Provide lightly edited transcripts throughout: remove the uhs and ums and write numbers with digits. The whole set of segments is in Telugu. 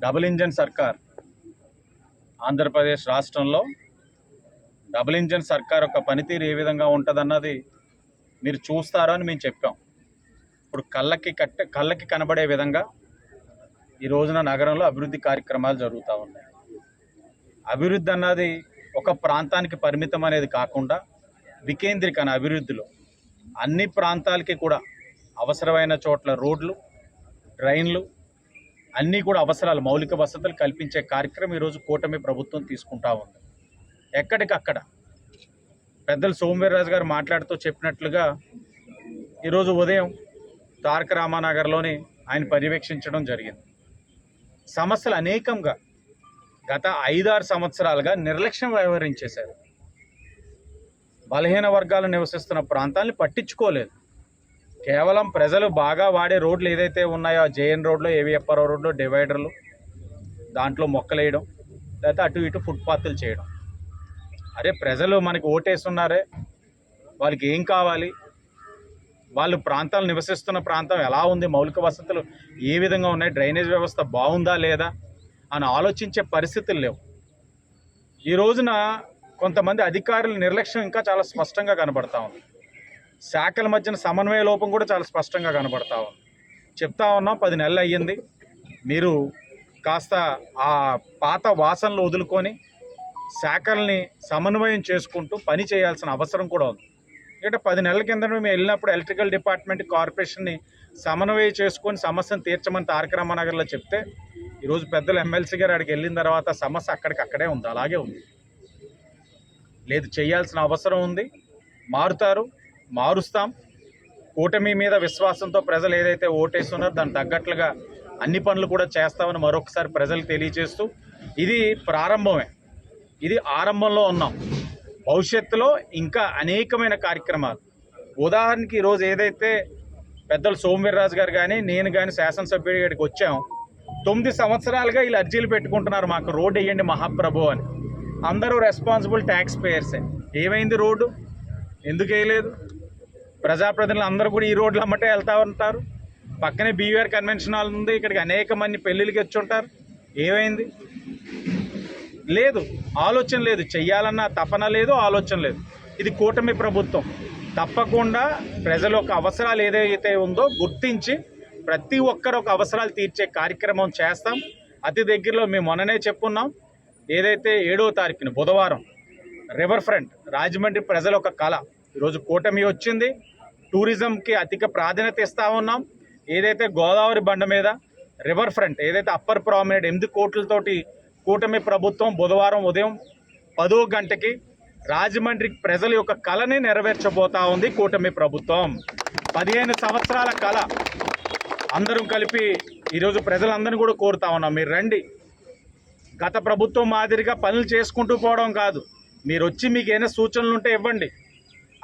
డబుల్ ఇంజన్ సర్కార్ ఆంధ్రప్రదేశ్ రాష్ట్రంలో డబుల్ ఇంజన్ సర్కార్ యొక్క పనితీరు ఏ విధంగా ఉంటుందన్నది మీరు చూస్తారో అని మేము చెప్పాం. ఇప్పుడు కళ్ళకి కనబడే విధంగా ఈ రోజున నగరంలో అభివృద్ధి కార్యక్రమాలు జరుగుతూ ఉన్నాయి. అభివృద్ధి అన్నది ఒక ప్రాంతానికి పరిమితం అనేది కాకుండా వికేంద్రీకరణ అభివృద్ధిలో అన్ని ప్రాంతాలకి కూడా అవసరమైన చోట్ల రోడ్లు, డ్రైన్లు అన్నీ కూడా అవసరాలు, మౌలిక వసతులు కల్పించే కార్యక్రమం ఈరోజు కూటమి ప్రభుత్వం తీసుకుంటా ఉంది. ఎక్కడికక్కడ పెద్దలు సోమవీర్రాజు గారు మాట్లాడుతూ చెప్పినట్లుగా ఈరోజు ఉదయం తారక రామానగర్లోని ఆయన పర్యవేక్షించడం జరిగింది. సమస్యలు అనేకంగా గత 5-6 సంవత్సరాలుగా నిర్లక్ష్యం వ్యవహరించేశారు. బలహీన వర్గాలు నివసిస్తున్న ప్రాంతాలను పట్టించుకోలేదు. కేవలం ప్రజలు బాగా వాడే రోడ్లు ఏదైతే ఉన్నాయో జేఎన్ రోడ్లో, ఏవిఎఫ్ఆర్ రోడ్లో డివైడర్లు, దాంట్లో మొక్కలు వేయడం, లేకపోతే అటు ఇటు ఫుట్పాత్లు చేయడం. అరే ప్రజలు మనకి ఓటేస్తున్నారే, వాళ్ళకి ఏం కావాలి, వాళ్ళు ప్రాంతాలు నివసిస్తున్న ప్రాంతం ఎలా ఉంది, మౌలిక వసతులు ఏ విధంగా ఉన్నాయి, డ్రైనేజ్ వ్యవస్థ బాగుందా లేదా అని ఆలోచించే పరిస్థితులు లేవు. ఈ రోజున కొంతమంది అధికారుల నిర్లక్ష్యం ఇంకా చాలా స్పష్టంగా కనబడతా ఉంది. శాఖల మధ్యన సమన్వయ లోపం కూడా చాలా స్పష్టంగా కనబడతా ఉంది. చెప్తా ఉన్నాం, 10 నెలలు అయ్యింది. మీరు కాస్త ఆ పాత వాసనలు వదులుకొని శాఖల్ని సమన్వయం చేసుకుంటూ పని చేయాల్సిన అవసరం కూడా ఉంది. ఎందుకంటే 10 నెలల కింద మేము వెళ్ళినప్పుడు ఎలక్ట్రికల్ డిపార్ట్మెంట్, కార్పొరేషన్ని సమన్వయం చేసుకొని సమస్యను తీర్చమని తారక రామానగర్లో చెప్తే ఈరోజు పెద్దలు ఎమ్మెల్సీ గారు అక్కడికి వెళ్ళిన తర్వాత సమస్య అక్కడికక్కడే ఉంది, అలాగే ఉంది. లేదు, చేయాల్సిన అవసరం ఉంది. మారుతారు, మారుస్తాం. కూటమి మీద విశ్వాసంతో ప్రజలు ఏదైతే ఓటేస్తున్నారో దానికి తగ్గట్లుగా అన్ని పనులు కూడా చేస్తామని మరొకసారి ప్రజలకు తెలియజేస్తూ, ఇది ప్రారంభమే, ఇది ఆరంభంలో ఉన్నాం. భవిష్యత్తులో ఇంకా అనేకమైన కార్యక్రమాలు, ఉదాహరణకి ఈరోజు ఏదైతే పెద్దలు సోమవీర్రాజు గారు కానీ నేను కానీ శాసనసభ్యుడి గారికి వచ్చాం, 9 సంవత్సరాలుగా వీళ్ళు అర్జీలు పెట్టుకుంటున్నారు, మాకు రోడ్డు వేయండి మహాప్రభు అని. అందరూ రెస్పాన్సిబుల్ ట్యాక్స్ పేయర్సే. ఏమైంది రోడ్డు? ఎందుకు వేయలేదు? ప్రజాప్రతినిధులు అందరూ కూడా ఈ రోడ్లు అమ్మటే వెళ్తూ ఉంటారు. పక్కనే బీవీఆర్ కన్వెన్షన్ హాల్ ఉంది, ఇక్కడికి అనేక మంది పెళ్ళిళ్ళకి వచ్చి ఉంటారు. ఏమైంది? లేదు, ఆలోచన లేదు, చెయ్యాలన్న తపన లేదు, ఆలోచన లేదు. ఇది కూటమి ప్రభుత్వం. తప్పకుండా ప్రజల యొక్క అవసరాలు ఏదైతే ఉందో గుర్తించి ప్రతి ఒక్కరు ఒక అవసరాలు తీర్చే కార్యక్రమం చేస్తాం. అతి దగ్గరలో మేము మొన్ననే చెప్పున్నాం, ఏదైతే 7వ తారీఖున బుధవారం రివర్ ఫ్రంట్ రాజమండ్రి ప్రజల ఒక కళ, ఈరోజు కూటమి వచ్చింది. టూరిజంకి అధిక ప్రాధాన్యత ఇస్తూ ఉన్నాం. ఏదైతే గోదావరి బండ మీద రివర్ ఫ్రంట్, ఏదైతే అప్పర్ ప్రామినెంట్ 8 కోట్లతోటి కూటమి ప్రభుత్వం బుధవారం ఉదయం 10 గంటకి రాజమండ్రి ప్రజల యొక్క కళని నెరవేర్చబోతా ఉంది కూటమి ప్రభుత్వం. 15 సంవత్సరాల కళ అందరం కలిపి ఈరోజు ప్రజలందరినీ కూడా కోరుతా ఉన్నాం, మీరు రండి. గత ప్రభుత్వం మాదిరిగా పనులు చేసుకుంటూ పోవడం కాదు, మీరు వచ్చి మీకు ఏమైనా సూచనలు ఉంటే ఇవ్వండి.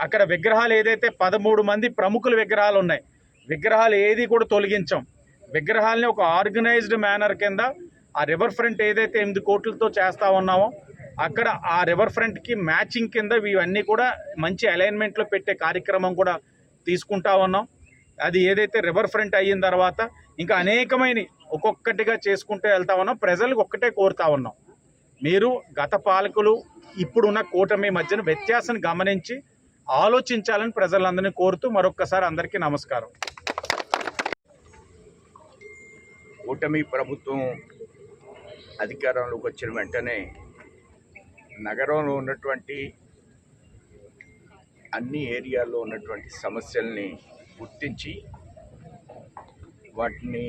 అక్కడ విగ్రహాలు ఏదైతే 13 మంది ప్రముఖుల విగ్రహాలు ఉన్నాయి, విగ్రహాలు ఏది కూడా తొలగించాం. విగ్రహాలని ఒక ఆర్గనైజ్డ్ మేనర్ కింద ఆ రివర్ ఫ్రంట్ ఏదైతే 8 కోట్లతో చేస్తూ ఉన్నామో అక్కడ ఆ రివర్ ఫ్రంట్కి మ్యాచింగ్ కింద ఇవన్నీ కూడా మంచి అలైన్మెంట్లో పెట్టే కార్యక్రమం కూడా తీసుకుంటా ఉన్నాం. అది ఏదైతే రివర్ ఫ్రంట్ అయిన తర్వాత ఇంకా అనేకమైన ఒక్కొక్కటిగా చేసుకుంటూ వెళ్తా ఉన్నాం. ప్రజలకు ఒక్కటే కోరుతా ఉన్నాం, మీరు గత పాలకులు ఇప్పుడున్న కూటమి మధ్యన వ్యత్యాసం గమనించి ఆలోచించాలని ప్రజలందరినీ కోరుతూ మరొక్కసారి అందరికీ నమస్కారం. కూటమి ప్రభుత్వం అధికారంలోకి వచ్చిన వెంటనే నగరంలో ఉన్నటువంటి అన్ని ఏరియాల్లో ఉన్నటువంటి సమస్యల్ని గుర్తించి వాటిని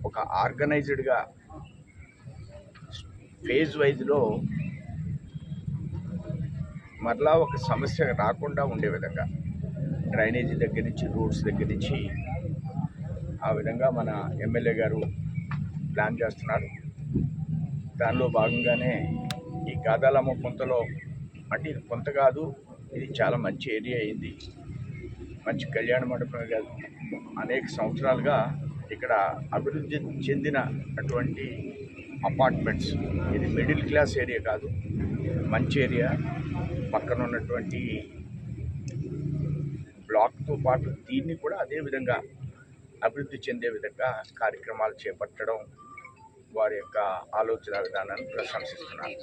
ఒక ఆర్గనైజ్డ్గా ఫేజ్ వైజ్లో మరలా ఒక సమస్య రాకుండా ఉండే విధంగా డ్రైనేజీ దగ్గర నుంచి, రోడ్స్ దగ్గర నుంచి ఆ విధంగా మన ఎమ్మెల్యే గారు ప్లాన్ చేస్తున్నారు. దానిలో భాగంగానే ఈ గాదాలమ్మ కొంతలో, అంటే ఇది కొంత కాదు, ఇది చాలా మంచి ఏరియా అయింది, మంచి కళ్యాణ మండపం కాదు, అనేక సంవత్సరాలుగా ఇక్కడ అభివృద్ధి చెందిన అటువంటి అపార్ట్మెంట్స్. ఇది మిడిల్ క్లాస్ ఏరియా కాదు, మంచి ఏరియా. పక్కన ఉన్నటువంటి బ్లాక్తో పాటు దీన్ని కూడా అదేవిధంగా అభివృద్ధి చెందే విధంగా కార్యక్రమాలు చేపట్టడం వారి యొక్క ఆలోచన విధానాన్ని ప్రశంసిస్తున్నాను.